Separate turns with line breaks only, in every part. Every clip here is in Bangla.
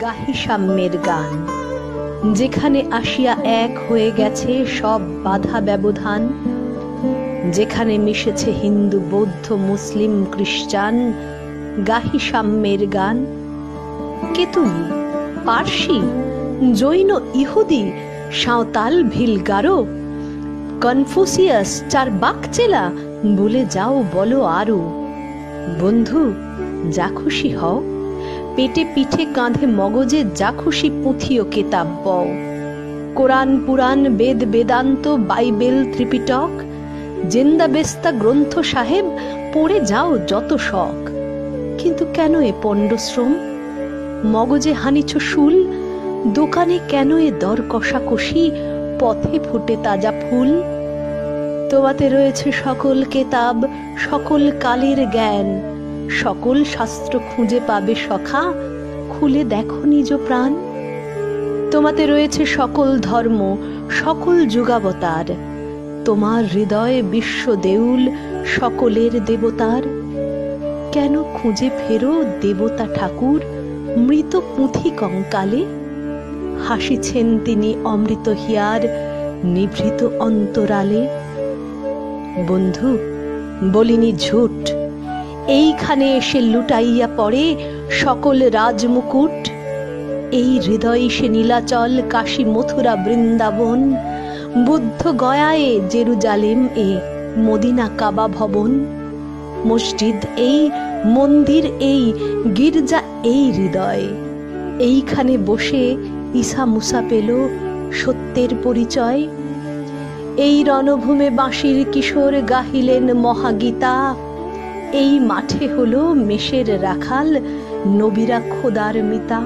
গাহি সাম্যের গান, যেখানে আসিয়া এক হয়ে গেছে সব বাধা ব্যবধান, যেখানে মিশেছে হিন্দু বৌদ্ধ মুসলিম খ্রিস্টান। গাহি সাম্যের গান। কে তুমি? পার্সি, জৈন, ইহুদি, সাঁওতাল, ভিল, গারো, কনফুসিয়াস, চারবাক চেলা, বলে যাও বলো আরো। বন্ধু, যা খুশি হও, পেটে পিঠে কাঁধে মগজে যা খুশি পুঁথি ও কেতাব বও। কোরআন পুরাণ বেদ বেদান্ত বাইবেল ত্রিপিটক জেন্দা বেস্তা গ্রন্থ সাহেব পড়ে যাও যত শখ। কিন্তু কেন এ পণ্ডশ্রম? মগজে হানিছ শুল, দোকানে কেন এ দর কষাকষি, পথে ফুটে তাজা ফুল? তোমাতে রয়েছে সকল কেতাব, সকল কালের জ্ঞান, সকল শাস্ত্র খুঁজে পাবে সখা, খুলে দেখো নিজ প্রাণ। তোমাতে রয়েছে সকল ধর্ম, সকল যুগাবতার, তোমার হৃদয়ে বিশ্ব দেউল সকলের দেবতার। কেন খুঁজে ফেরো দেবতা ঠাকুর মৃত পুঁথি কঙ্কালে? হাসিছেন তিনি অমৃত হিয়ার নিভৃত অন্তরালে। বন্ধু, বলিনি ঝুট, এইখানে এসে লুটাইয়া পড়ে সকল রাজমুকুট। এই হৃদয় সে নীলাচল কাশী মথুরা বৃন্দাবন, বুদ্ধ গয়ায়ে জেরুজালেম এ মদিনা কাবা ভবন। মসজিদ এই, মন্দির এই, গির্জা এই হৃদয়। এইখানে বসে ঈসা মুসা পেল সত্যের পরিচয়। এই রণভূমে বাঁশির কিশোর গাহিলেন মহাগীতা। এই মাঠে হলো মেষের রাখাল নবীরা খোদার মিতা।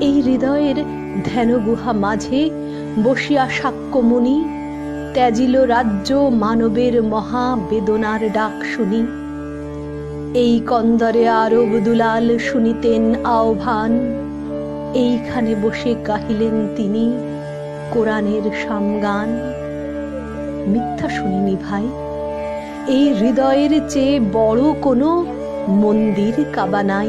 এই হৃদয়ের ধ্যান গুহা মাঝে বসিয়া সাক্ষ্যমুনি ত্যাজিল রাজ্য মানবের মহা বেদনার ডাক শুনি। এই কন্দরে আরব দুলাল শুনিতেন আহ্বান, এইখানে বসে গাহিলেন তিনি কোরআনের সামগান। মিথ্যা শুনিনি ভাই, এই হৃদয়ের চেয়ে বড় কোনো মন্দির কাবা নাই।